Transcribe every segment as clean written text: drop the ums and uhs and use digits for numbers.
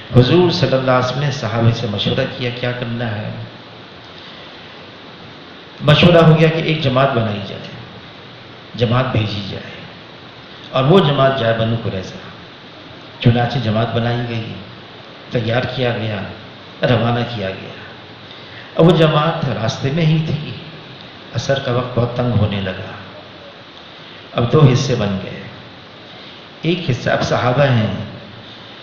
حضور صلی اللہ علیہ وسلم نے صحابہ سے مشورہ کیا کیا کرنا ہے. مشورہ ہو گیا کہ ایک جماعت بنائی جائے، جماعت بھیجی جائے، اور وہ جماعت جائے بنو قریظہ. چنانچہ جماعت بنائی گئی، تیار کیا گیا، روانہ کیا گیا. اور وہ جماعت راستے میں ہی تھی. عصر کا وقت بہت تنگ ہونے لگا. اب دو حصے بن گئے. ایک حصہ اب صحابہ ہیں،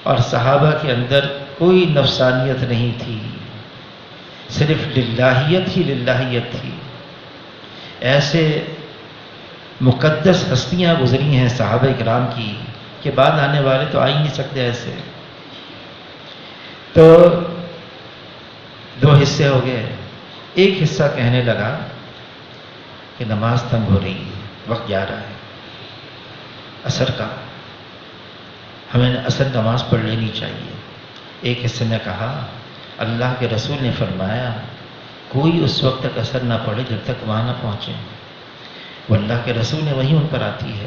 اور صحابہ کے اندر کوئی نفسانیت نہیں تھی، صرف للہیت ہی للہیت تھی. ایسے مقدس ہستیاں گزری ہیں صحابہ کرام کی کہ بعد آنے والے تو آ ہی نہیں سکتے ایسے. تو دو حصے ہو گئے. ایک حصہ کہنے لگا کہ نماز تنگ ہو رہی ہے، وقت جا رہا ہے عصر کا، ہمیں عصر نماز پڑھ لینی چاہیے. ایک حصے نے کہا اللہ کے رسول نے فرمایا کوئی اس وقت تک عصر نہ پڑھے جب تک وہاں نہ پہنچے، وہ اللہ کے رسول نے وہی ان پر آتی ہے.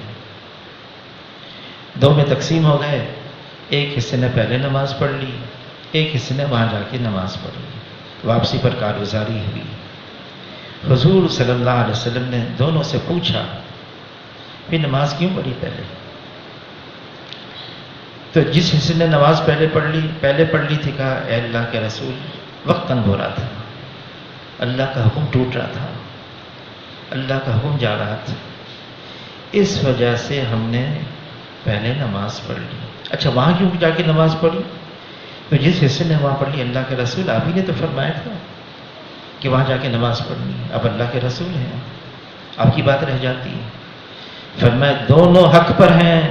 دو میں تقسیم ہو گئے. ایک حصے نے پہلے نماز پڑھ لی، ایک حصے نے وہاں جا کے نماز پڑھ لی. واپسی پر کارگزاری ہوئی. حضور صلی اللہ علیہ وسلم نے دونوں سے پوچھا پھر نماز کیوں پڑھی پہلے؟ تو جس حصے نے نماز پہلے پڑھ لی تھی کہا اے اللہ کے رسول وقت تنگ ہو رہا تھا، اللہ کا حکم ٹوٹ رہا تھا، اللہ کا حکم جا رہا تھا، اس وجہ سے ہم نے پہلے نماز پڑھ لی. اچھا وہاں کیوں جا کے نماز پڑھی؟ تو جس حصے نے وہاں پڑھ لی اللہ کے رسول آپ ہی نے تو فرمایا تھا کہ وہاں جا کے نماز پڑھنی. اب اللہ کے رسول ہیں، آپ کی بات رہ جاتی ہے. فرمایا دونوں حق پر ہیں،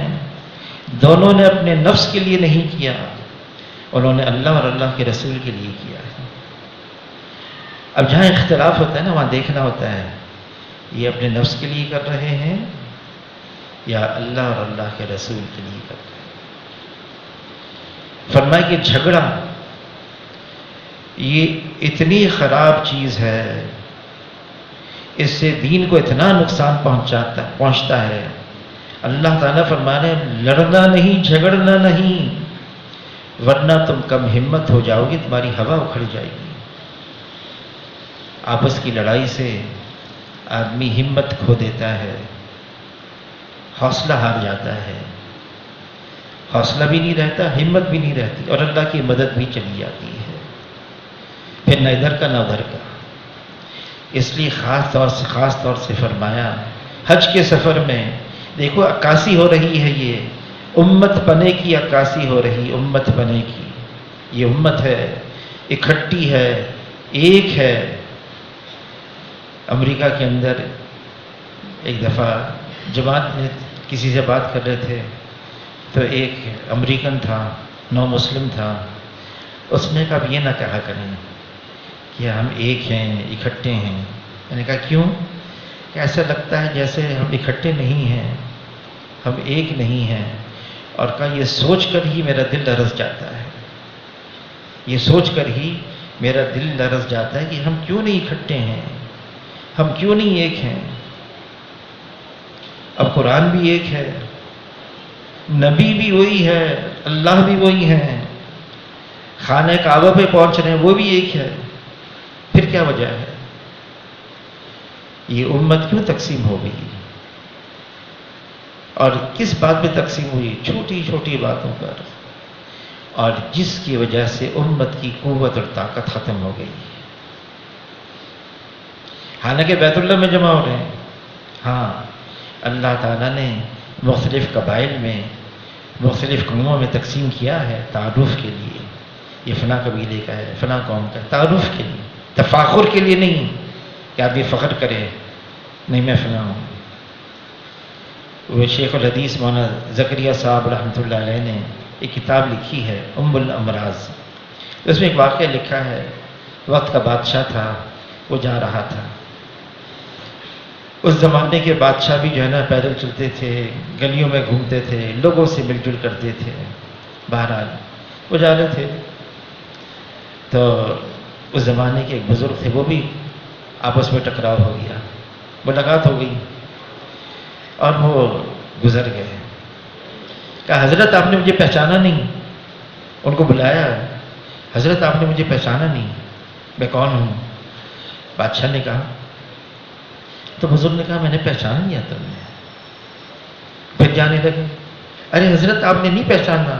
دونوں نے اپنے نفس کے لیے نہیں کیا، انہوں نے اللہ اور اللہ کے رسول کے لیے کیا ہے. اب جہاں اختلاف ہوتا ہے نا وہاں دیکھنا ہوتا ہے یہ اپنے نفس کے لیے کر رہے ہیں یا اللہ اور اللہ کے رسول کے لیے کر رہے ہیں. فرمایا کہ جھگڑا یہ اتنی خراب چیز ہے، اس سے دین کو اتنا نقصان پہنچتا ہے. اللہ تعالیٰ فرمانے لڑنا نہیں جھگڑنا نہیں، ورنہ تم کم ہمت ہو جاؤ گی، تمہاری ہوا اکھڑ جائے گی. آپس کی لڑائی سے آدمی ہمت کھو دیتا ہے، حوصلہ ہار جاتا ہے، حوصلہ بھی نہیں رہتا، ہمت بھی نہیں رہتی، اور اللہ کی مدد بھی چلی جاتی ہے، پھر نہ ادھر کا نہ ادھر کا. اس لیے خاص طور سے فرمایا حج کے سفر میں دیکھو عکاسی ہو رہی ہے، یہ امت پنے کی عکاسی ہو رہی، امت پنے کی. یہ امت ہے، اکٹھی ہے، ایک ہے. امریکہ کے اندر ایک دفعہ جماعت میں کسی سے بات کر رہے تھے تو ایک امریکن تھا، نو مسلم تھا. اس نے کہا اب یہ نہ کہا کریں کہ ہم ایک ہیں، اکٹھے ہیں. میں نے کہا کیوں؟ کہ ایسا لگتا ہے جیسے ہم اکٹھے نہیں ہیں، ہم ایک نہیں ہیں. اور کہا یہ سوچ کر ہی میرا دل لرز جاتا ہے، یہ سوچ کر ہی میرا دل لرز جاتا ہے کہ ہم کیوں نہیں اکٹھے ہیں، ہم کیوں نہیں ایک ہیں. اب قرآن بھی ایک ہے، نبی بھی وہی ہے، اللہ بھی وہی ہے، خانہ کعبہ پہ پہنچ رہے ہیں وہ بھی ایک ہے. پھر کیا وجہ ہے؟ یہ امت کیوں تقسیم ہو گئی اور کس بات پہ تقسیم ہوئی؟ چھوٹی چھوٹی باتوں پر، اور جس کی وجہ سے امت کی قوت اور طاقت ختم ہو گئی. حالانکہ بیت اللہ میں جمع ہو رہے ہیں. ہاں اللہ تعالیٰ نے مختلف قبائل میں مختلف قوموں میں تقسیم کیا ہے تعارف کے لیے، یہ فلاں قبیلے کا ہے، فلاں قوم کا ہے، تعارف کے لیے، تفاخر کے لیے نہیں کہ آدمی فخر کرے نہیں میں فلاں ہوں. وہ شیخ الحدیث مولانا زکریا صاحب رحمۃ اللہ علیہ نے ایک کتاب لکھی ہے ام الامراض. اس میں ایک واقعہ لکھا ہے، وقت کا بادشاہ تھا، وہ جا رہا تھا. اس زمانے کے بادشاہ بھی جو ہے نا پیدل چلتے تھے، گلیوں میں گھومتے تھے، لوگوں سے مل جل کرتے تھے. بہرحال وہ جا رہے تھے تو اس زمانے کے ایک بزرگ تھے، وہ بھی آپس میں ٹکراؤ ہو گیا، ملاقات ہو گئی اور وہ گزر گئے. کہا حضرت آپ نے مجھے پہچانا نہیں؟ ان کو بلایا، حضرت آپ نے مجھے پہچانا نہیں، میں کون ہوں؟ بادشاہ نے کہا، تو بزرگ نے کہا میں نے پہچانا نہیں تم نے. پھر جانے لگے، ارے حضرت آپ نے نہیں پہچانا؟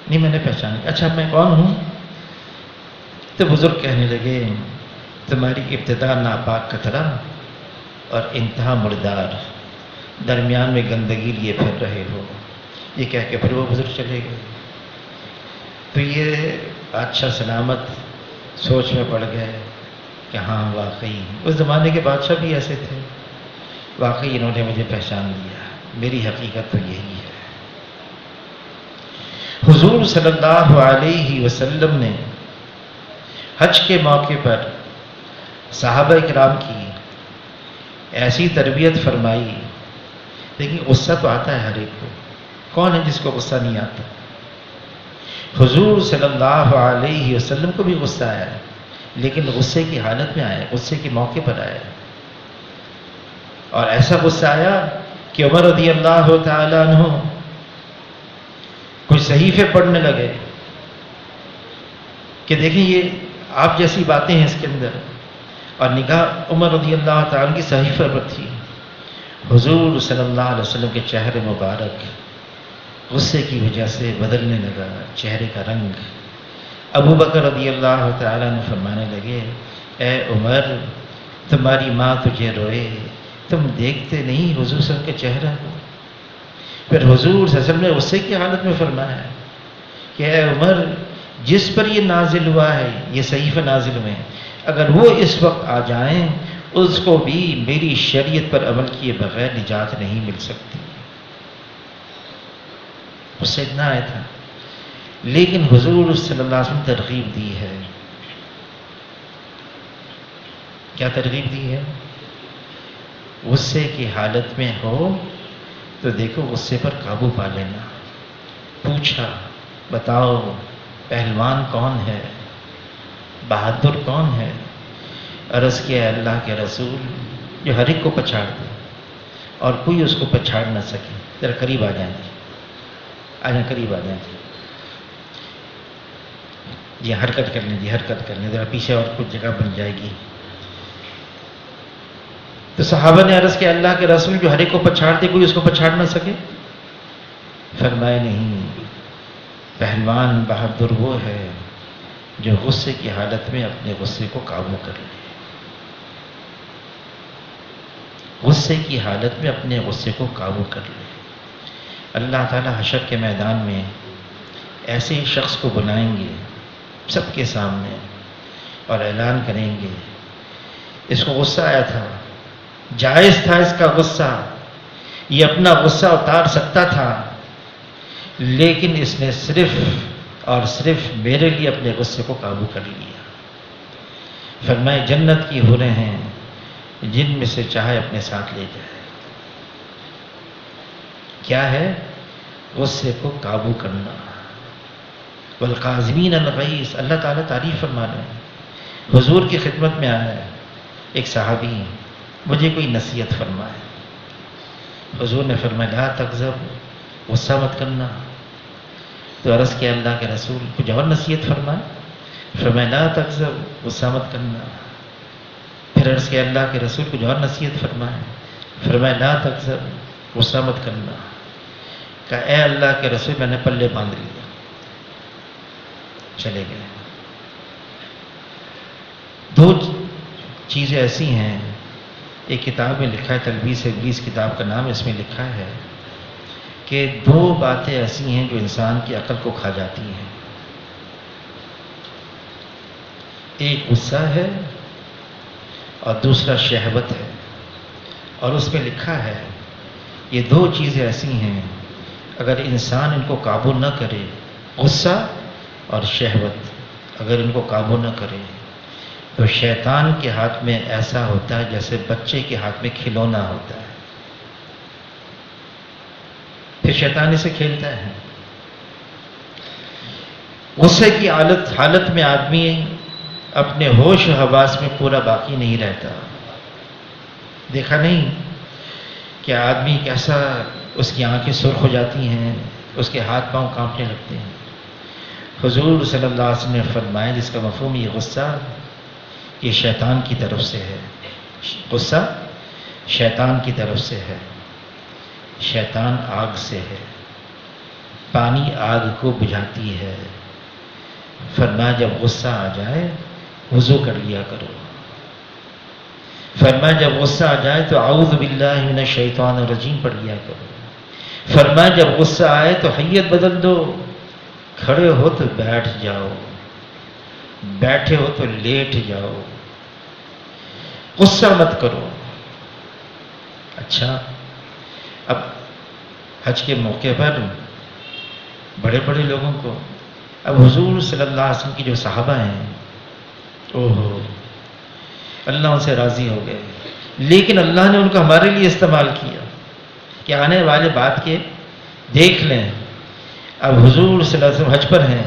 نہیں میں نے پہچانا. اچھا میں کون ہوں؟ تو بزرگ کہنے لگے تمہاری ابتدا ناپاک قطرہ اور انتہا مردار، درمیان میں گندگی لیے پھر رہے ہو. یہ کہہ کے پھر وہ بزرگ چلے گئے. تو یہ بادشاہ سلامت سوچ میں پڑ گئے کہ ہاں واقعی اس زمانے کے بادشاہ بھی ایسے تھے، واقعی انہوں نے مجھے پہچان لیا، میری حقیقت تو یہی ہے. حضور صلی اللہ علیہ وسلم نے حج کے موقع پر صحابہ کرام کی ایسی تربیت فرمائی. لیکن غصہ تو آتا ہے ہر ایک کو، کون ہے جس کو غصہ نہیں آتا؟ حضور صلی اللہ علیہ وسلم کو بھی غصہ آیا، لیکن غصے کی حالت میں آیا، غصے کے موقع پر آیا. اور ایسا غصہ آیا کہ عمر رضی اللہ تعالیٰ عنہ کچھ صحیفے پڑھنے لگے کہ دیکھیں یہ آپ جیسی باتیں ہیں اس کے اندر، اور نگاہ عمر رضی اللہ تعالیٰ کی صحیفے پر تھی. حضور صلی اللہ علیہ وسلم کے چہرے مبارک غصے کی وجہ سے بدلنے لگا، چہرے کا رنگ. ابو بکر رضی اللہ تعالیٰ نے فرمانے لگے، اے عمر تمہاری ماں تجھے روئے، تم دیکھتے نہیں حضور صلی اللہ علیہ وسلم کے چہرہ کو؟ پھر حضور صلی اللہ علیہ وسلم نے غصے کی حالت میں فرمایا کہ اے عمر جس پر یہ نازل ہوا ہے، یہ صحیفہ نازل ہوئے، اگر وہ اس وقت آ جائیں اس کو بھی میری شریعت پر عمل کیے بغیر نجات نہیں مل سکتی. اس سے اتنا آیا تھا، لیکن حضور صلی اللہ علیہ وسلم ترغیب دی ہے. کیا ترغیب دی ہے؟ غصے کی حالت میں ہو تو دیکھو غصے پر قابو پا لینا. پوچھا بتاؤ پہلوان کون ہے، بہادر کون ہے؟ عرض کیا اللہ کے رسول جو ہر ایک کو پچھاڑ دے اور کوئی اس کو پچھاڑ نہ سکے. ذرا قریب آ جائیں جی، آ جائیں قریب آ جائیں جی، حرکت کر لیں جی، حرکت کر لیں، ذرا پیچھے اور کچھ جگہ بن جائے گی. تو صحابہ نے عرض کیا اللہ کے رسول جو ہر ایک کو پچھاڑ دے کوئی اس کو پچھاڑ نہ سکے؟ فرمائے نہیں، پہلوان بہادر وہ ہے جو غصے کی حالت میں اپنے غصے کو قابو کر لے. غصے کی حالت میں اپنے غصے کو قابو کر لے. اللہ تعالیٰ حشر کے میدان میں ایسے شخص کو بلائیں گے سب کے سامنے اور اعلان کریں گے اس کو غصہ آیا تھا، جائز تھا اس کا غصہ، یہ اپنا غصہ اتار سکتا تھا، لیکن اس نے صرف اور صرف میرے لیے اپنے غصے کو قابو کر لیا. فرمائے جنت کی حوریں ہیں جن میں سے چاہے اپنے ساتھ لے جائے. کیا ہے؟ غصے کو قابو کرنا. والقاظمین الغیظ، اللہ تعالیٰ تعریف فرما رہے ہیں. حضور کی خدمت میں آیا ہے ایک صحابی، مجھے کوئی نصیحت فرمائے. حضور نے فرمایا لا تغضب، غصہ مت کرنا. تو عرض کیا اللہ کے رسول کچھ اور نصیحت فرمائے؟ فرمایا لا تغضب، غصہ مت کرنا. پھر عرض کیا اللہ کے رسول کچھ اور نصیحت فرمائے؟ فرمایا لا تغضب، غصہ مت کرنا. کہا اے اللہ کے رسول میں نے پلے باندھ لیا. چلے گئے. دو چیزیں ایسی ہیں، ایک کتاب میں لکھا ہے تلبیس ابلیس کتاب کا نام، اس میں لکھا ہے کہ دو باتیں ایسی ہیں جو انسان کی عقل کو کھا جاتی ہیں. ایک غصہ ہے اور دوسرا شہوت ہے. اور اس میں لکھا ہے یہ دو چیزیں ایسی ہیں اگر انسان ان کو قابو نہ کرے، غصہ اور شہوت اگر ان کو قابو نہ کرے تو شیطان کے ہاتھ میں ایسا ہوتا ہے جیسے بچے کے ہاتھ میں کھلونا ہوتا ہے. پھر شیطان اسے کھیلتا ہے. غصے کی حالت میں آدمی اپنے ہوش و حواس میں پورا باقی نہیں رہتا. دیکھا نہیں کہ آدمی کیسا اس کی آنکھیں سرخ ہو جاتی ہیں، اس کے ہاتھ پاؤں کانپنے لگتے ہیں. حضور صلی اللہ علیہ وسلم نے فرمایا جس کا مفہوم یہ غصہ یہ شیطان کی طرف سے ہے. غصہ شیطان کی طرف سے ہے. شیطان آگ سے ہے. پانی آگ کو بجھاتی ہے. فرمایا جب غصہ آ جائے وضو کر لیا کرو. فرمایا جب غصہ آ جائے تو اعوذ باللہ من الشیطان الرجیم پڑھ لیا کرو. فرمایا جب غصہ آئے تو حیت بدل دو. کھڑے ہو تو بیٹھ جاؤ, بیٹھے ہو تو لیٹ جاؤ, غصہ مت کرو. اچھا, اب حج کے موقع پر بڑے بڑے لوگوں کو, اب حضور صلی اللہ علیہ وسلم کی جو صحابہ ہیں, اوہو اللہ ان سے راضی ہو گئے, لیکن اللہ نے ان کو ہمارے لیے استعمال کیا کہ آنے والے بات کے دیکھ لیں. اب حضور صلی اللہ علیہ وسلم حج پر ہیں,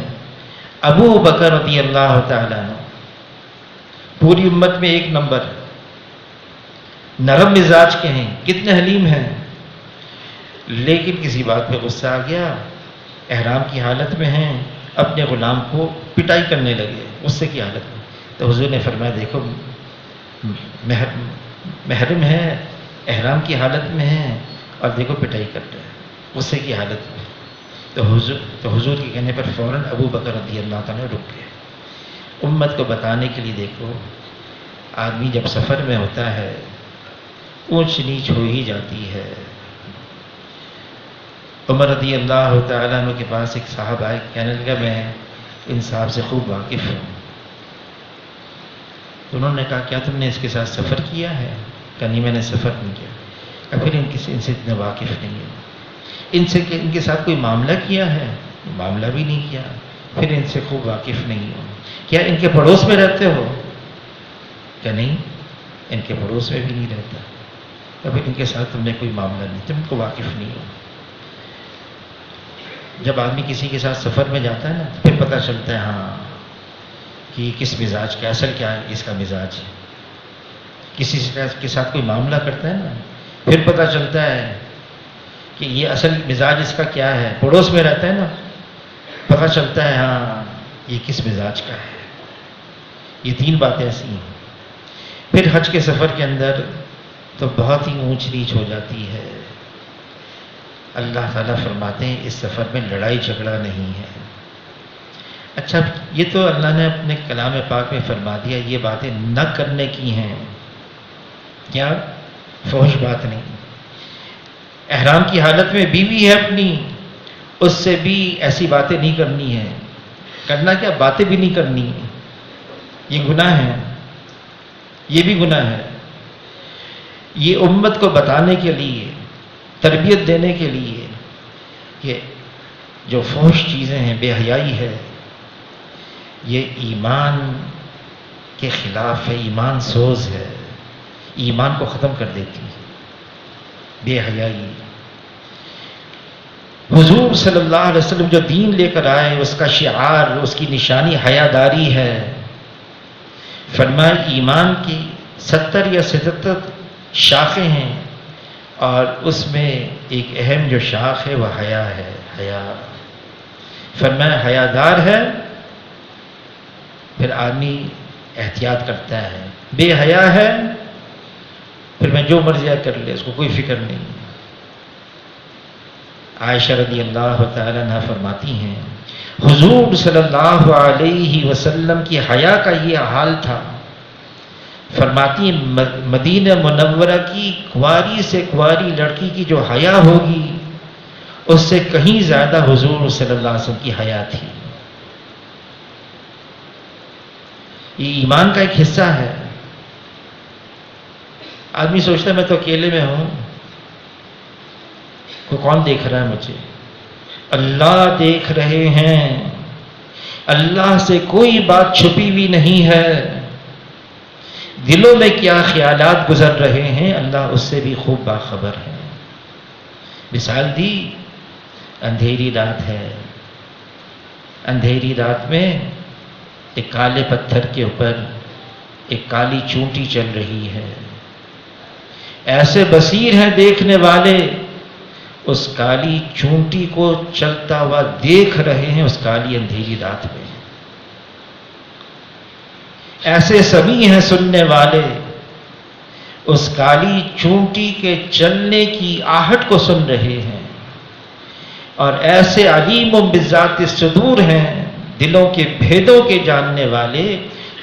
ابو بکر رضی اللہ تعالیٰ عنہ پوری امت میں ایک نمبر, نرم مزاج کے ہیں, کتنے حلیم ہیں, لیکن کسی بات پہ غصہ آ گیا, احرام کی حالت میں ہیں, اپنے غلام کو پٹائی کرنے لگے غصے کی حالت میں. تو حضور نے فرمایا دیکھو محرم ہے, احرام کی حالت میں ہیں, اور دیکھو پٹائی کر رہے ہیں غصے کی حالت میں. تو حضور کے کہنے پر فوراً ابو بکر رضی اللہ تعالیٰ رک گئے. امت کو بتانے کے لیے دیکھو, آدمی جب سفر میں ہوتا ہے اونچ نیچ ہو ہی جاتی ہے. عمر رضی اللہ تعالیٰ عنہ کے پاس ایک صاحب آئے, کہنے لگا میں ان صاحب سے خوب واقف ہوں. تو انہوں نے کہا کیا تم نے اس کے ساتھ سفر کیا ہے؟ کہا نہیں میں نے سفر نہیں کیا. کہا پھر ان سے اتنے واقف نہیں ہوں. ان کے ساتھ کوئی معاملہ کیا ہے؟ معاملہ بھی نہیں کیا. پھر ان سے خوب واقف نہیں ہوں. کیا ان کے پڑوس میں رہتے ہو؟ کیا نہیں, ان کے پڑوس میں بھی نہیں رہتا. کیا پھر ان کے ساتھ تم نے کوئی معاملہ نہیں, تم کو واقف نہیں ہو. جب آدمی کسی کے ساتھ سفر میں جاتا ہے نا پھر پتہ چلتا ہے ہاں کہ کس مزاج کا, اصل کیا ہے اس کا مزاج ہے. کسی کے ساتھ کوئی معاملہ کرتا ہے نا پھر پتہ چلتا ہے کہ یہ اصل مزاج اس کا کیا ہے. پڑوس میں رہتا ہے نا پتہ چلتا ہے ہاں یہ کس مزاج کا ہے. یہ تین باتیں ایسی ہیں. پھر حج کے سفر کے اندر تو بہت ہی اونچ نیچ ہو جاتی ہے. اللہ تعالیٰ فرماتے ہیں اس سفر میں لڑائی جھگڑا نہیں ہے. اچھا یہ تو اللہ نے اپنے کلام پاک میں فرما دیا یہ باتیں نہ کرنے کی ہیں, کیا فحش بات نہیں. احرام کی حالت میں بیوی ہے اپنی, اس سے بھی ایسی باتیں نہیں کرنی ہیں. کرنا کیا, باتیں بھی نہیں کرنی ہیں. یہ گناہ ہے, یہ بھی گناہ ہے. یہ امت کو بتانے کے لیے, تربیت دینے کے لیے کہ جو فحش چیزیں ہیں, بے حیائی ہے, یہ ایمان کے خلاف ہے, ایمان سوز ہے, ایمان کو ختم کر دیتی ہے بے حیائی. حضور صلی اللہ علیہ وسلم جو دین لے کر آئے اس کا شعار, اس کی نشانی حیاداری ہے. فرمایا ایمان کی 70 یا 77 شاخیں ہیں اور اس میں ایک اہم جو شاخ ہے وہ حیا ہے. حیا فرمایا حیادار ہے, پھر آدمی احتیاط کرتا ہے. بے حیا ہے, پھر میں جو مرضی کر لے اس کو کوئی فکر نہیں. عائشہ رضی اللہ تعالیٰ عنہ فرماتی ہیں حضور صلی اللہ علیہ وسلم کی حیا کا یہ حال تھا. فرماتی ہیں مدینہ منورہ کی کنواری سے کنواری لڑکی کی جو حیا ہوگی اس سے کہیں زیادہ حضور صلی اللہ علیہ وسلم کی حیا تھی. یہ ایمان کا ایک حصہ ہے. آدمی سوچتا ہے میں تو اکیلے میں ہوں, کون دیکھ رہا ہے مجھے؟ اللہ دیکھ رہے ہیں. اللہ سے کوئی بات چھپی ہوئی نہیں ہے. دلوں میں کیا خیالات گزر رہے ہیں اللہ اس سے بھی خوب باخبر ہے. مثال دی, اندھیری رات ہے, اندھیری رات میں ایک کالے پتھر کے اوپر ایک کالی چونٹی چل رہی ہے. ایسے بصیر ہیں دیکھنے والے اس کالی چونٹی کو چلتا ہوا دیکھ رہے ہیں اس کالی اندھیری رات میں. ایسے سبھی ہیں سننے والے اس کالی چونٹی کے چلنے کی آہٹ کو سن رہے ہیں، اور ایسے علیم بذات الصدور ہیں دلوں کے بھیدوں کے جاننے والے،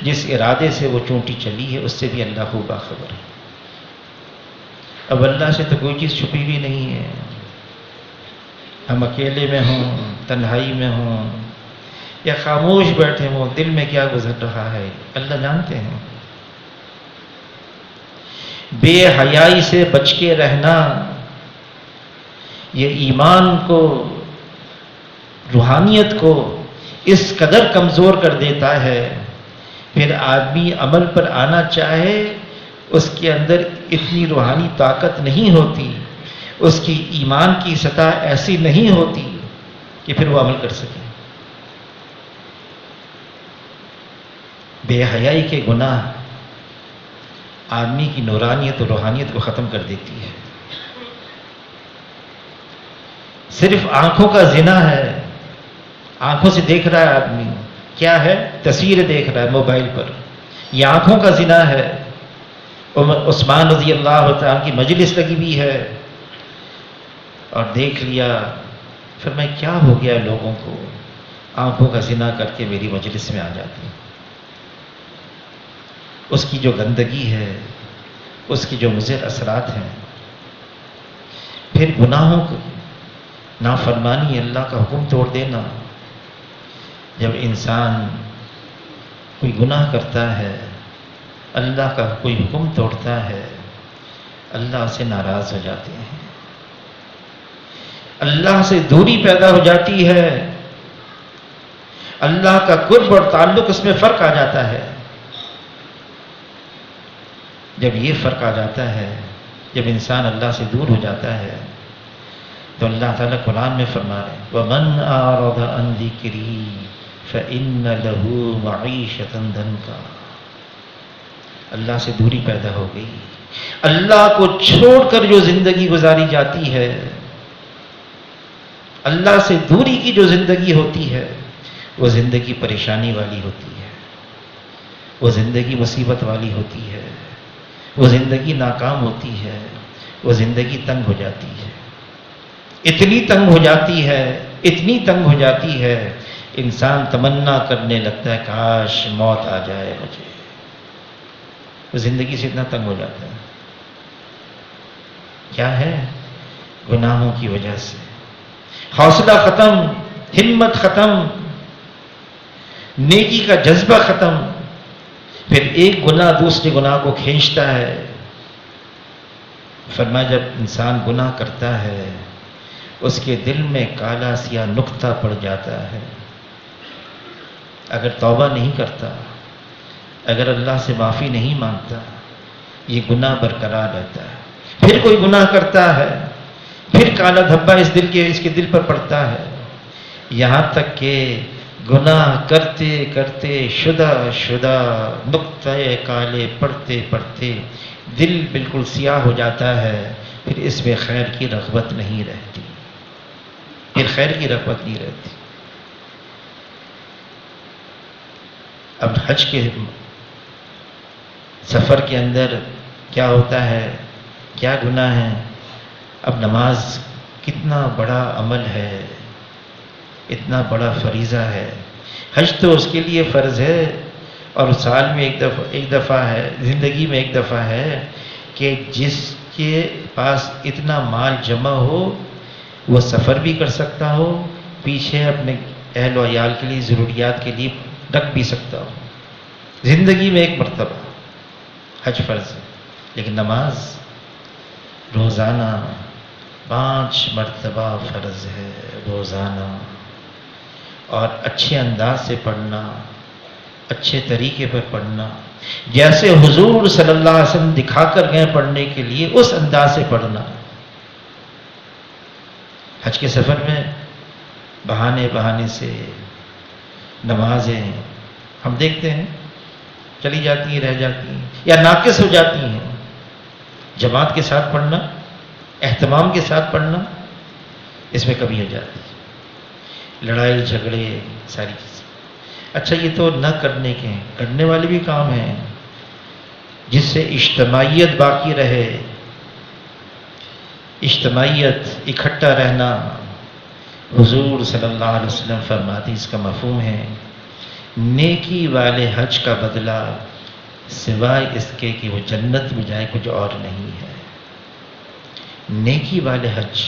جس ارادے سے وہ چونٹی چلی ہے اس سے بھی اللہ خوب باخبر ہے. اب اللہ سے تو کوئی چیز چھپی بھی نہیں ہے. ہم اکیلے میں ہوں، تنہائی میں ہوں، یا خاموش بیٹھے ہوں، دل میں کیا گزر رہا ہے اللہ جانتے ہیں. بے حیائی سے بچ کے رہنا یہ ایمان کو، روحانیت کو اس قدر کمزور کر دیتا ہے، پھر آدمی عمل پر آنا چاہے اس کے اندر اتنی روحانی طاقت نہیں ہوتی، اس کی ایمان کی سطح ایسی نہیں ہوتی کہ پھر وہ عمل کر سکے. بے حیائی کے گناہ آدمی کی نورانیت اور روحانیت کو ختم کر دیتی ہے. صرف آنکھوں کا زنا ہے، آنکھوں سے دیکھ رہا ہے آدمی، کیا ہے؟ تصویر دیکھ رہا ہے موبائل پر، یہ آنکھوں کا زنا ہے. عثمان رضی اللہ تعالیٰ کی مجلس لگی ہوئی ہے اور دیکھ لیا، پھر میں کیا ہو گیا لوگوں کو آنکھوں کا زنا کر کے میری مجلس میں آ جاتے ہیں. اس کی جو گندگی ہے، اس کی جو مضر اثرات ہیں. پھر گناہوں کو، نافرمانی، اللہ کا حکم توڑ دینا. جب انسان کوئی گناہ کرتا ہے، اللہ کا کوئی حکم توڑتا ہے، اللہ سے ناراض ہو جاتے ہیں، اللہ سے دوری پیدا ہو جاتی ہے، اللہ کا قرب اور تعلق اس میں فرق آ جاتا ہے. جب یہ فرق آ جاتا ہے، جب انسان اللہ سے دور ہو جاتا ہے، تو اللہ تعالیٰ قرآن میں فرما رہے ہیں وَمَنْ أَعْرَضَ عَنْ ذِكْرِي فَإِنَّ لَهُ مَعِيشَةً ضَنْكًا. اللہ سے دوری پیدا ہو گئی. اللہ کو چھوڑ کر جو زندگی گزاری جاتی ہے، اللہ سے دوری کی جو زندگی ہوتی ہے، وہ زندگی پریشانی والی ہوتی ہے، وہ زندگی مصیبت والی ہوتی ہے، وہ زندگی ناکام ہوتی ہے، وہ زندگی تنگ ہو جاتی ہے. اتنی تنگ ہو جاتی ہے، اتنی تنگ ہو جاتی ہے، انسان تمنا کرنے لگتا ہے کاش موت آ جائے مجھے. وہ زندگی سے اتنا تنگ ہو جاتا ہے. کیا ہے؟ گناہوں کی وجہ سے حوصلہ ختم، ہمت ختم، نیکی کا جذبہ ختم. پھر ایک گناہ دوسرے گناہ کو کھینچتا ہے. فرمایا جب انسان گناہ کرتا ہے اس کے دل میں کالا سیاہ نقطہ پڑ جاتا ہے. اگر توبہ نہیں کرتا، اگر اللہ سے معافی نہیں مانگتا، یہ گناہ برقرار رہتا ہے. پھر کوئی گناہ کرتا ہے، پھر کالا دھبا اس کے دل پر پڑتا ہے، یہاں تک کہ گناہ کرتے کرتے شدہ نقطۂ کالے پڑھتے پڑھتے دل بالکل سیاہ ہو جاتا ہے. پھر اس میں خیر کی رغبت نہیں رہتی، پھر خیر کی رغبت نہیں رہتی. اب حج کے سفر کے اندر کیا ہوتا ہے، کیا گناہ ہے. اب نماز کتنا بڑا عمل ہے، اتنا بڑا فریضہ ہے. حج تو اس کے لیے فرض ہے، اور سال میں ایک دفعہ ہے، زندگی میں ایک دفعہ ہے کہ جس کے پاس اتنا مال جمع ہو وہ سفر بھی کر سکتا ہو، پیچھے اپنے اہل و عیال کے لیے ضروریات کے لیے رکھ بھی سکتا ہو. زندگی میں ایک مرتبہ حج فرض ہے. لیکن نماز روزانہ 5 مرتبہ فرض ہے روزانہ. اور اچھے انداز سے پڑھنا، اچھے طریقے پر پڑھنا، جیسے حضور صلی اللہ علیہ وسلم دکھا کر گئے پڑھنے کے لیے اس انداز سے پڑھنا. حج کے سفر میں بہانے سے نمازیں ہم دیکھتے ہیں چلی جاتی ہیں، رہ جاتی ہیں یا ناقص ہو جاتی ہیں. جماعت کے ساتھ پڑھنا، اہتمام کے ساتھ پڑھنا، اس میں کمی ہو جاتی ہے، لڑائی جھگڑے ساری چیزیں۔ اچھا یہ تو نہ کرنے کے ہیں، کرنے والے بھی کام ہیں جس سے اجتماعیت باقی رہے، اجتماعیت، اکٹھا رہنا۔ حضور صلی اللہ علیہ وسلم فرماتے اس کا مفہوم ہے نیکی والے حج کا بدلہ سوائے اس کے کہ وہ جنت میں جائے کچھ اور نہیں ہے۔ نیکی والے حج،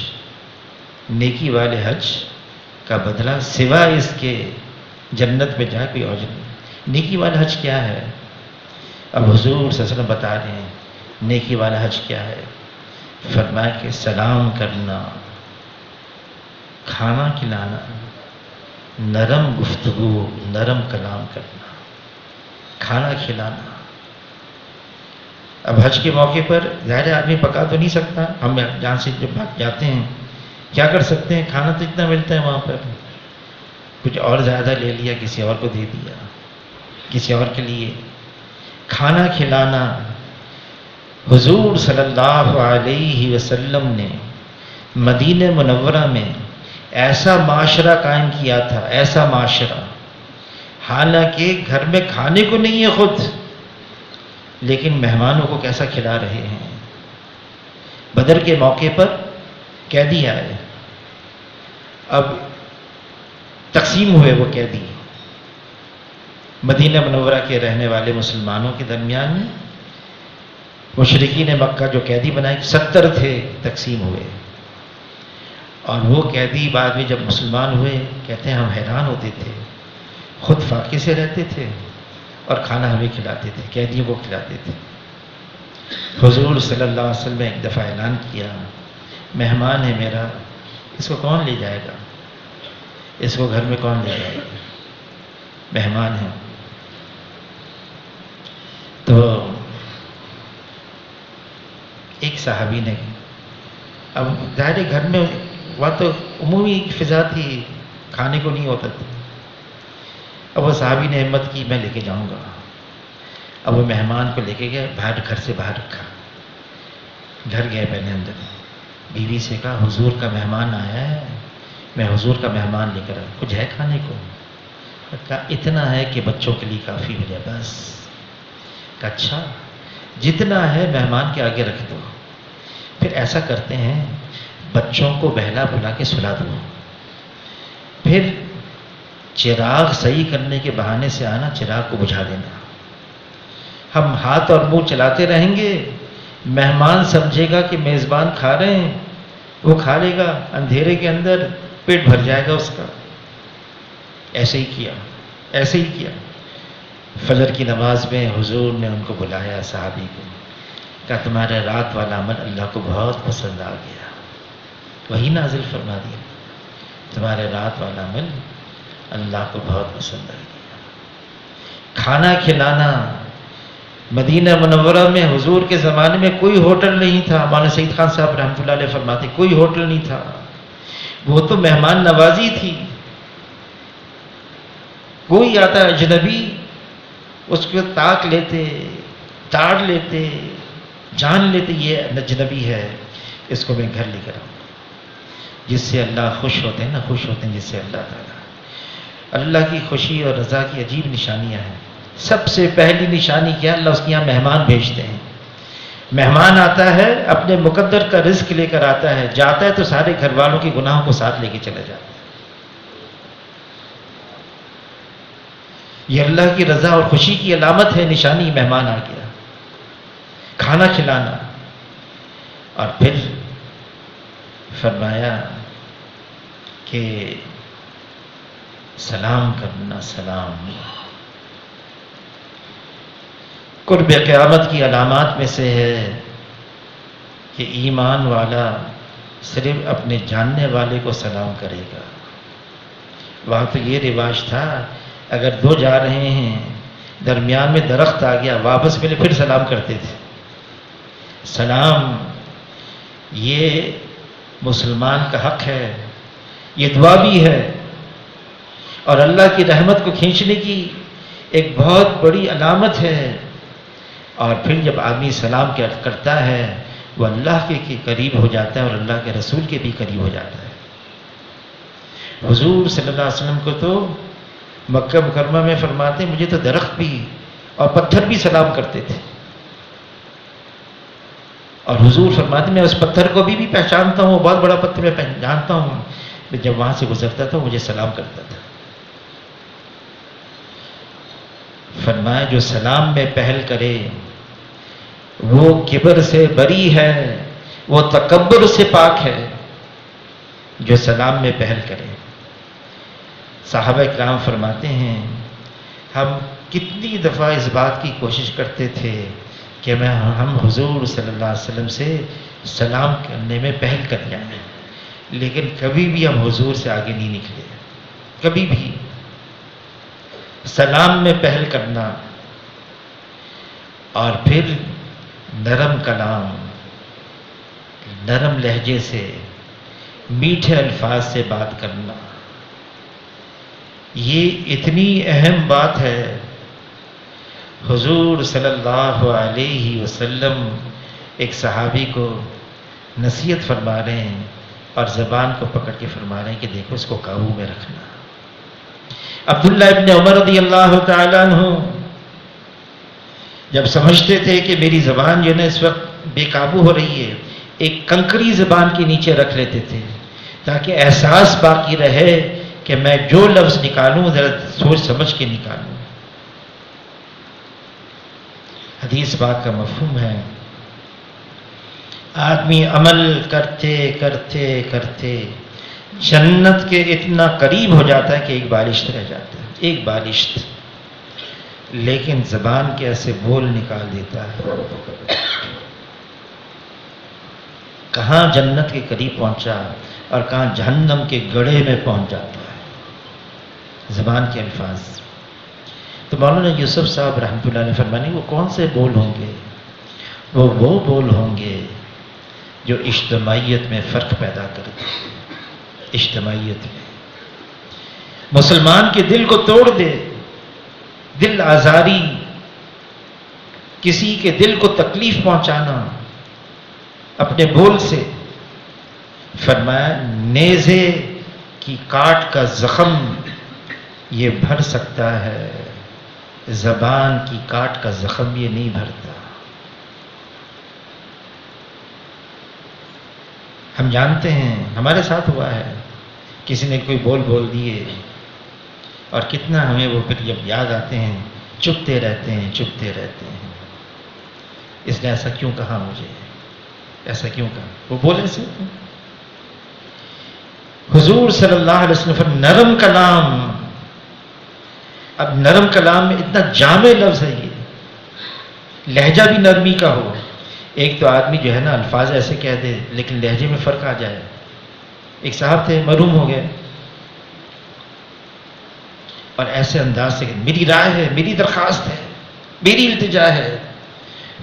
نیکی والے حج کا بدلہ سوائے اس کے جنت میں جائے کوئی اور نہیں۔ نیکی والا حج کیا ہے؟ اب حضور صلی اللہ علیہ وسلم بتا رہے ہیں نیکی والا حج کیا ہے۔ فرمایا کہ سلام کرنا، کھانا کھلانا، نرم گفتگو، نرم کلام کرنا، کھانا کھلانا۔ اب حج کے موقع پر ظاہر آدمی پکا تو نہیں سکتا، ہم جہاں سے جب جاتے ہیں کیا کر سکتے ہیں؟ کھانا تو اتنا ملتا ہے وہاں پر، کچھ اور زیادہ لے لیا، کسی اور کو دے دیا، کسی اور کے لیے کھانا کھلانا۔ حضور صلی اللہ علیہ وسلم نے مدینہ منورہ میں ایسا معاشرہ قائم کیا تھا، ایسا معاشرہ، حالانکہ گھر میں کھانے کو نہیں ہے خود، لیکن مہمانوں کو کیسا کھلا رہے ہیں۔ بدر کے موقع پر قیدی آئے، اب تقسیم ہوئے وہ قیدی مدینہ منورہ کے رہنے والے مسلمانوں کے درمیان میں، مشرکین مکہ جو قیدی بنائے 70 تھے، تقسیم ہوئے۔ اور وہ قیدی بعد میں جب مسلمان ہوئے کہتے ہیں ہم حیران ہوتے تھے، خود فاقے سے رہتے تھے اور کھانا ہمیں کھلاتے تھے، قیدیوں کو کھلاتے تھے۔ حضور صلی اللہ علیہ وسلم نے ایک دفعہ اعلان کیا مہمان ہے میرا، اس کو کون لے جائے گا؟ اس کو گھر میں کون لے جائے گا؟ مہمان ہے۔ تو ایک صحابی نے، اب ظاہر گھر میں وہاں تو عمومی فضا تھی، کھانے کو نہیں ہوتا تھا، اب وہ صحابی نے ہمت کی میں لے کے جاؤں گا۔ اب وہ مہمان کو لے کے گئے، باہر گھر سے باہر رکھا، گھر گئے پہلے اندر، بیوی سے کہا حضور کا مہمان آیا ہے، میں حضور کا مہمان لے کر آیا، کچھ ہے کھانے کو؟ کہا اتنا ہے کہ بچوں کے لیے کافی ہو جائے بس۔ کہا اچھا جتنا ہے مہمان کے آگے رکھ دو۔ پھر ایسا کرتے ہیں بچوں کو بہلا بلا کے سلا دو، پھر چراغ صحیح کرنے کے بہانے سے آنا، چراغ کو بجھا دینا۔ ہم ہاتھ اور منہ چلاتے رہیں گے، مہمان سمجھے گا کہ میزبان کھا رہے ہیں، وہ کھا لے گا، اندھیرے کے اندر پیٹ بھر جائے گا اس کا۔ ایسے ہی کیا، ایسے ہی کیا۔ فجر کی نماز میں حضور نے ان کو بلایا، صحابی کو، کہا تمہارا رات والا عمل اللہ کو بہت پسند آ گیا، وہی نازل فرما دیا، تمہارے رات والا عمل اللہ کو بہت پسند آ گیا۔ کھانا کھلانا، مدینہ منورہ میں حضور کے زمانے میں کوئی ہوٹل نہیں تھا، مولانا سعید خان صاحب رحمۃ اللہ علیہ فرماتے کوئی ہوٹل نہیں تھا، وہ تو مہمان نوازی تھی۔ کوئی آتا اجنبی اس کو تاک لیتے، تاڑ لیتے، جان لیتے یہ اجنبی ہے، اس کو میں گھر لے کر آؤں، جس سے اللہ خوش ہوتے ہیں نا، خوش ہوتے ہیں جس سے اللہ تعالیٰ۔ اللہ کی خوشی اور رضا کی عجیب نشانیاں ہیں۔ سب سے پہلی نشانی کیا؟ اللہ اس کے یہاں مہمان بھیجتے ہیں۔ مہمان آتا ہے اپنے مقدر کا رزق لے کر آتا ہے، جاتا ہے تو سارے گھر والوں کے گناہوں کو ساتھ لے کے چلا جاتا ہے۔ یہ اللہ کی رضا اور خوشی کی علامت ہے، نشانی مہمان آ گیا۔ کھانا کھلانا، اور پھر فرمایا کہ سلام کرنا، سلام۔ قرب قیامت کی علامات میں سے ہے کہ ایمان والا صرف اپنے جاننے والے کو سلام کرے گا۔ وہاں تو یہ رواج تھا اگر دو جا رہے ہیں درمیان میں درخت آ گیا، واپس ملے پھر سلام کرتے تھے۔ سلام یہ مسلمان کا حق ہے، یہ دعا بھی ہے، اور اللہ کی رحمت کو کھینچنے کی ایک بہت بڑی علامت ہے۔ اور پھر جب آدمی سلام کرتا ہے وہ اللہ کے قریب ہو جاتا ہے اور اللہ کے رسول کے بھی قریب ہو جاتا ہے۔ حضور صلی اللہ علیہ وسلم کو تو مکہ مکرمہ میں فرماتے مجھے تو درخت بھی اور پتھر بھی سلام کرتے تھے، اور حضور فرماتے میں اس پتھر کو بھی پہچانتا ہوں، بہت بڑا پتھر میں جانتا ہوں، جب وہاں سے گزرتا تھا مجھے سلام کرتا تھا۔ فرمایا جو سلام میں پہل کرے وہ کبر سے بری ہے، وہ تکبر سے پاک ہے، جو سلام میں پہل کرے۔ صحابہ کرام فرماتے ہیں ہم کتنی دفعہ اس بات کی کوشش کرتے تھے کہ ہم حضور صلی اللہ علیہ وسلم سے سلام کرنے میں پہل کر جائیں، لیکن کبھی بھی ہم حضور سے آگے نہیں نکلے۔ کبھی بھی سلام میں پہل کرنا، اور پھر نرم کلام، نرم لہجے سے، میٹھے الفاظ سے بات کرنا، یہ اتنی اہم بات ہے۔ حضور صلی اللہ علیہ وسلم ایک صحابی کو نصیحت فرما رہے ہیں اور زبان کو پکڑ کے فرما رہے ہیں کہ دیکھو اس کو قابو میں رکھنا۔ عبداللہ ابن عمر رضی اللہ تعالیٰ عنہ جب سمجھتے تھے کہ میری زبان جو ہے نا اس وقت بے قابو ہو رہی ہے، ایک کنکری زبان کے نیچے رکھ لیتے تھے تاکہ احساس باقی رہے کہ میں جو لفظ نکالوں ذرا سوچ سمجھ کے نکالوں۔ حدیث پاک کا مفہوم ہے آدمی عمل کرتے کرتے کرتے جنت کے اتنا قریب ہو جاتا ہے کہ ایک بالشت رہ جاتا ہے، ایک بالشت، لیکن زبان کے ایسے بول نکال دیتا ہے۔ کہاں جنت کے قریب پہنچا اور کہاں جہنم کے گڑھے میں پہنچ جاتا ہے زبان کے الفاظ۔ تو مولانا یوسف صاحب رحمۃ اللہ نے فرمایا وہ کون سے بول ہوں گے؟ وہ بول ہوں گے جو اجتماعیت میں فرق پیدا کرتے ہیں۔ اجتماعیت میں مسلمان کے دل کو توڑ دے، دل آزاری، کسی کے دل کو تکلیف پہنچانا اپنے بول سے۔ فرمایا نیزے کی کاٹ کا زخم یہ بھر سکتا ہے، زبان کی کاٹ کا زخم یہ نہیں بھرتا۔ ہم جانتے ہیں ہمارے ساتھ ہوا ہے، کسی نے کوئی بول دیے اور کتنا ہمیں وہ پھر جب یاد آتے ہیں چپتے رہتے ہیں، اس نے ایسا کیوں کہا، مجھے ایسا کیوں کہا، وہ بولے سے۔ حضور صلی اللہ علیہ وسلم فرمایا نرم کلام، اب نرم کلام میں اتنا جامع لفظ ہے، یہ لہجہ بھی نرمی کا ہو۔ ایک تو آدمی جو ہے نا الفاظ ایسے کہہ دے لیکن لہجے میں فرق آ جائے۔ ایک صاحب تھے محروم ہو گئے اور ایسے انداز سے میری رائے ہے، میری درخواست ہے، میری التجا ہے۔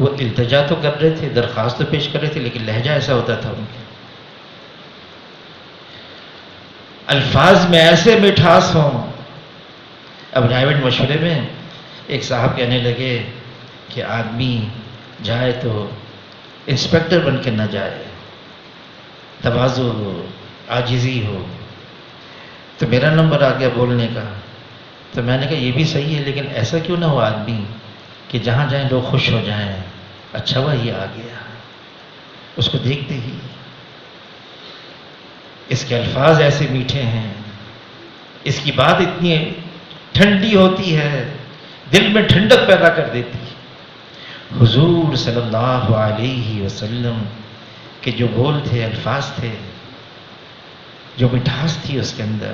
وہ التجا تو کر رہے تھے، درخواست تو پیش کر رہے تھے، لیکن لہجہ ایسا ہوتا تھا ان کے، الفاظ میں ایسے مٹھاس ہوں۔ اب پرائیویٹ مشورے میں ایک صاحب کہنے لگے کہ آدمی جائے تو انسپیکٹر بن کے نہ جائے، تواضع ہو، عاجزی ہو۔ تو میرا نمبر آ گیا بولنے کا، تو میں نے کہا یہ بھی صحیح ہے، لیکن ایسا کیوں نہ ہو آدمی کہ جہاں جائیں لوگ خوش ہو جائیں، اچھا ہوا یہ آ گیا، اس کو دیکھتے ہی اس کے الفاظ ایسے میٹھے ہیں، اس کی بات اتنی ٹھنڈی ہوتی ہے، دل میں ٹھنڈک پیدا کر دیتی ہے۔ حضور صلی اللہ علیہ وسلم کے جو بول تھے، الفاظ تھے، جو مٹھاس تھی اس کے اندر،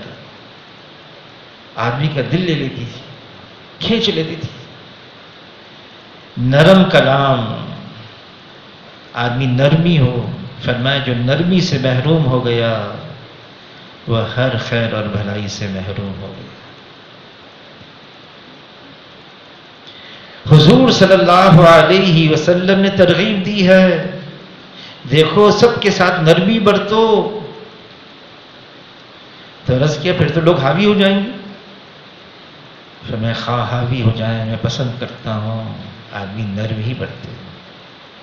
آدمی کا دل لے لیتی تھی، کھینچ لیتی تھی۔ نرم کلام، آدمی نرمی ہو، فرمایا جو نرمی سے محروم ہو گیا وہ ہر خیر اور بھلائی سے محروم ہو گیا۔ حضور صلی اللہ علیہ وسلم نے ترغیب دی ہے، دیکھو سب کے ساتھ نرمی برتو۔ تو عرض کیا پھر تو لوگ حاوی ہو جائیں گے؟ پھر میں خواہ حاوی ہو جائیں، میں پسند کرتا ہوں آدمی نرم ہی برتے،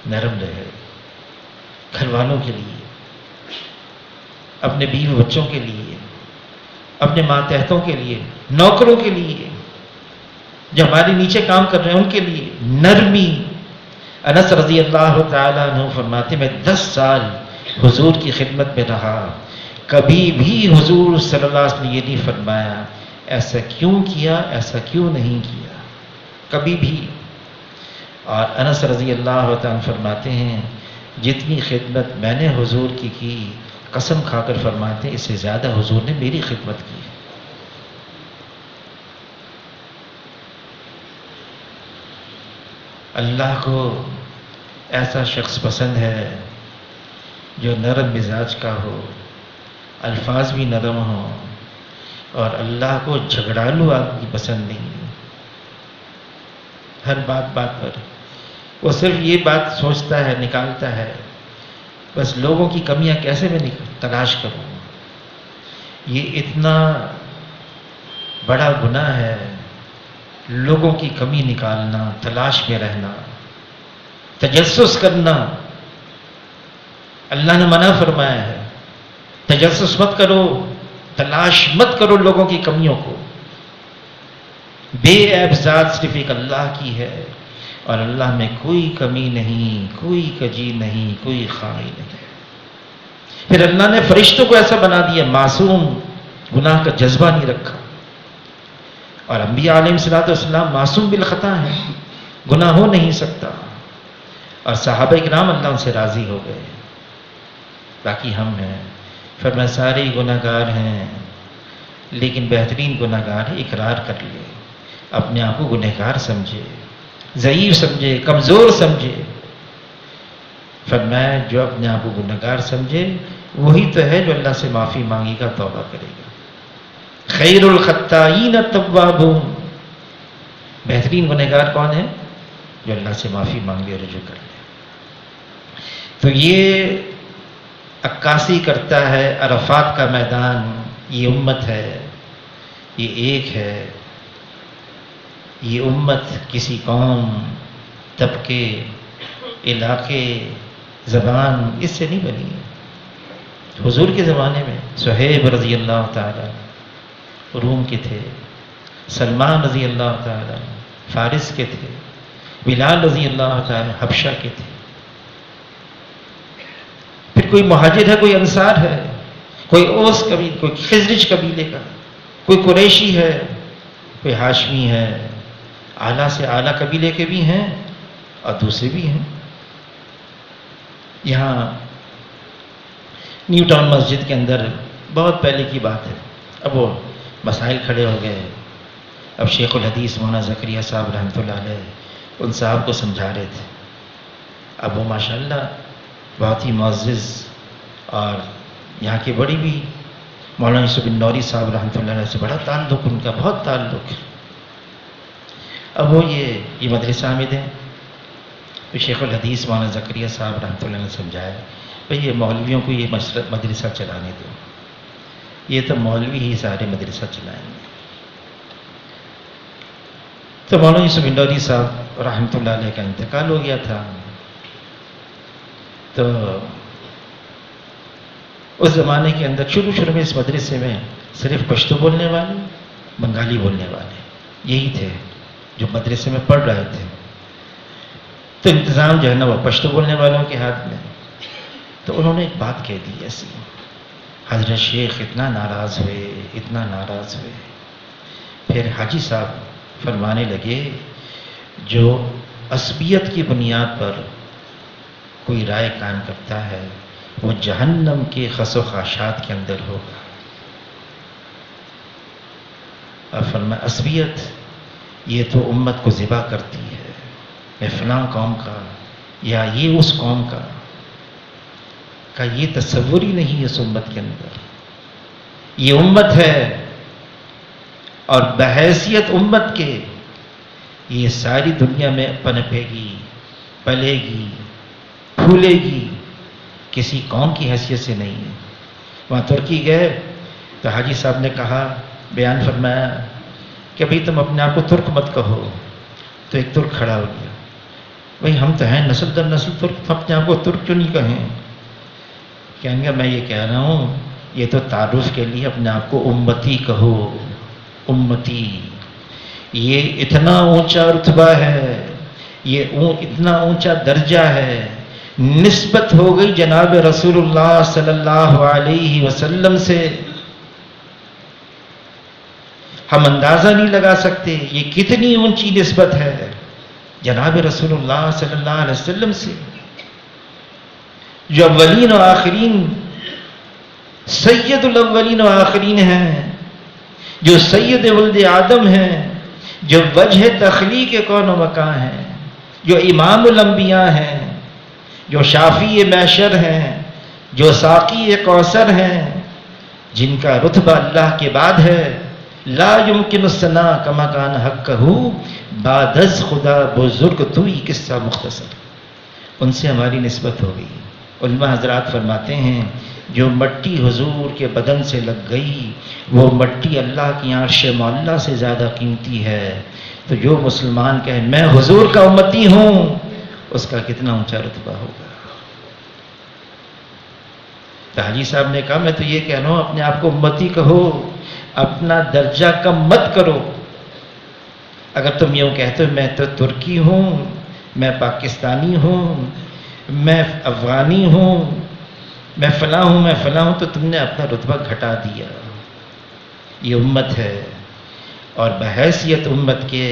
نرم رہے، گھر والوں کے لیے، اپنے بیوی بچوں کے لیے، اپنے ماتحتوں کے لیے، نوکروں کے لیے، جو ہمارے نیچے کام کر رہے ہیں ان کے لیے نرمی۔ انس رضی اللہ تعالیٰ عنہ فرماتے میں 10 سال حضور کی خدمت میں رہا، کبھی بھی حضور صلی اللہ علیہ وسلم نے یہ نہیں فرمایا ایسا کیوں کیا، ایسا کیوں نہیں کیا، کبھی بھی۔ اور انس رضی اللہ تعالیٰ فرماتے ہیں جتنی خدمت میں نے حضور کی قسم کھا کر فرماتے ہیں اس سے زیادہ حضور نے میری خدمت کی۔ اللہ کو ایسا شخص پسند ہے جو نرم مزاج کا ہو، الفاظ بھی نرم ہوں، اور اللہ کو جھگڑالو آدمی پسند نہیں ہے۔ ہر بات پر وہ صرف یہ بات سوچتا ہے، نکالتا ہے بس لوگوں کی کمیاں کیسے میں تلاش کروں۔ یہ اتنا بڑا گناہ ہے، لوگوں کی کمی نکالنا، تلاش میں رہنا، تجسس کرنا۔ اللہ نے منع فرمایا ہے تجسس مت کرو، تلاش مت کرو لوگوں کی کمیوں کو۔ بے عیب ذات صرف ایک اللہ کی ہے، اور اللہ میں کوئی کمی نہیں، کوئی کجی نہیں، کوئی خامی نہیں۔ پھر اللہ نے فرشتوں کو ایسا بنا دیا، معصوم، گناہ کا جذبہ نہیں رکھا، اور انبیاء علیہ السلام معصوم بالخطا ہیں، گناہ ہو نہیں سکتا، اور صحابہ کرام اللہ ان سے راضی ہو گئے۔ باقی ہم ہیں، فرمایا سارے گناہ گار ہیں لیکن بہترین گناہ گار ہے اقرار کر لے، اپنے آپ کو گنہگار سمجھے، ضعیف سمجھے، کمزور سمجھے۔ فرمایا جو اپنے آپ کو گنہگار سمجھے وہی تو ہے جو اللہ سے معافی مانگے گا، توبہ کرے گا۔ خیر الخطائین التوابون، بہترین گنہگار کون ہے؟ جو اللہ سے معافی مانگے، رجوع کر لے۔ تو یہ عکاسی کرتا ہے عرفات کا میدان، یہ امت ہے، یہ ایک ہے۔ یہ امت کسی قوم، طبقے، علاقے، زبان اس سے نہیں بنی ہے۔ حضور کے زمانے میں صہیب رضی اللہ تعالیٰ روم کے تھے، سلمان رضی اللہ تعالیٰ فارس کے تھے، بلال رضی اللہ تعالیٰ حبشہ کے تھے۔ پھر کوئی مہاجر ہے، کوئی انصار ہے، کوئی اوس قبیلے، کوئی خزرج قبیلے کا، کوئی قریشی ہے، کوئی ہاشمی ہے، اعلیٰ سے اعلیٰ قبیلے کے بھی ہیں اور دوسرے بھی ہیں۔ یہاں نیو ٹاؤن مسجد کے اندر بہت پہلے کی بات ہے، اب وہ مسائل کھڑے ہو گئے۔ اب شیخ الحدیث مولانا زکریا صاحب رحمۃ اللہ علیہ ان صاحب کو سمجھا رہے تھے۔ اب وہ ماشاءاللہ بہت ہی معزز، اور یہاں کے بڑی بھی مولانا یوسف بن نوری صاحب رحمۃ اللہ علیہ سے بڑا تعلق، ان کا بہت تعلق ہے۔ اب وہ یہ مدرسہ حامد ہیں، تو شیخ الحدیث مولانا زکریا صاحب رحمۃ اللہ نے سمجھایا بھئی یہ مولویوں کو یہ مدرسہ چلانے دو، یہ تو مولوی ہی سارے مدرسہ چلائیں گے۔ تو مولانا یوسف بن نوری صاحب رحمۃ اللہ علیہ کا انتقال ہو گیا تھا۔ تو اس زمانے کے اندر شروع میں اس مدرسے میں صرف پشتو بولنے والے، بنگالی بولنے والے یہی تھے جو مدرسے میں پڑھ رہے تھے۔ تو انتظام جو ہے نا وہ پشتو بولنے والوں کے ہاتھ میں۔ تو انہوں نے ایک بات کہہ دی ایسی، حضرت شیخ اتنا ناراض ہوئے۔ پھر حاجی صاحب فرمانے لگے جو عصبیت کی بنیاد پر کوئی رائے قائم کرتا ہے وہ جہنم کے خس و خاشات کے اندر ہوگا۔ اور فرمایا عصبیت یہ تو امت کو ذبح کرتی ہے، میں فلاں قوم کا یا یہ اس قوم کا یہ تصور ہی نہیں اس امت کے اندر۔ یہ امت ہے اور بحیثیت امت کے یہ ساری دنیا میں پنپے گی، پلے گی، پھولے گی، کسی قوم کی حیثیت سے نہیں ہے۔ وہاں ترکی گئے تو حاجی صاحب نے کہا، بیان فرمایا کہ ابھی تم اپنے آپ کو ترک مت کہو۔ تو ایک ترک کھڑا ہو گیا، بھئی ہم تو ہیں نسل در نسل ترک، اپنے آپ کو ترک کیوں نہیں کہیں؟ کہیں گے میں یہ کہہ رہا ہوں یہ تو تعارف کے لیے اپنے آپ کو امتی کہو، امتی. یہ اتنا اونچا رتبہ ہے، یہ اتنا اونچا درجہ ہے، نسبت ہو گئی جناب رسول اللہ صلی اللہ علیہ وسلم سے. ہم اندازہ نہیں لگا سکتے یہ کتنی اونچی نسبت ہے جناب رسول اللہ صلی اللہ علیہ وسلم سے، جو اولین و آخرین، سید الاولین و آخرین ہیں، جو سید ولد آدم ہیں، جو وجہ تخلیق کون و مکان ہیں، جو امام الانبیاء ہیں، جو شافی محشر ہیں، جو ساقی کوثر ہیں، جن کا رتبہ اللہ کے بعد ہے. لا یمکن الثناء کما کان حقہ بعد از خدا بزرگ توئی قصہ مختصر. ان سے ہماری نسبت ہو گئی. علماء حضرات فرماتے ہیں جو مٹی حضور کے بدن سے لگ گئی وہ مٹی اللہ کی عرش معلیٰ سے زیادہ قیمتی ہے. تو جو مسلمان کہے میں حضور کا امتی ہوں، اس کا کتنا اونچا رتبہ ہوگا. تو حاجی صاحب نے کہا میں تو یہ کہہ رہا ہوں اپنے آپ کو امتی کہو، اپنا درجہ کم مت کرو. اگر تم یوں کہتے ہو میں تو ترکی ہوں، میں پاکستانی ہوں، میں افغانی ہوں، میں فلاں ہوں، میں فلاں ہوں، تو تم نے اپنا رتبہ گھٹا دیا. یہ امت ہے، اور بحیثیت امت کے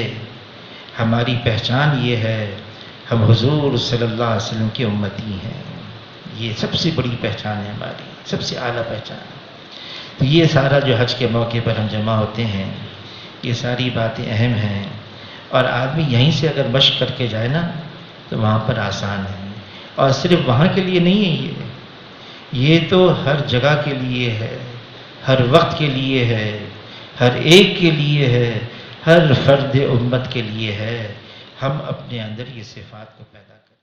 ہماری پہچان یہ ہے ہم حضور صلی اللہ علیہ وسلم کی امتی ہیں. یہ سب سے بڑی پہچان ہے ہماری، سب سے اعلیٰ پہچان. تو یہ سارا جو حج کے موقع پر ہم جمع ہوتے ہیں یہ ساری باتیں اہم ہیں، اور آدمی یہیں سے اگر مشق کر کے جائے نا تو وہاں پر آسان ہے. اور صرف وہاں کے لیے نہیں ہے یہ تو ہر جگہ کے لیے ہے، ہر وقت کے لیے ہے، ہر ایک کے لیے ہے، ہر فرد امت کے لیے ہے. ہم اپنے اندر یہ صفات کو پیدا کریں.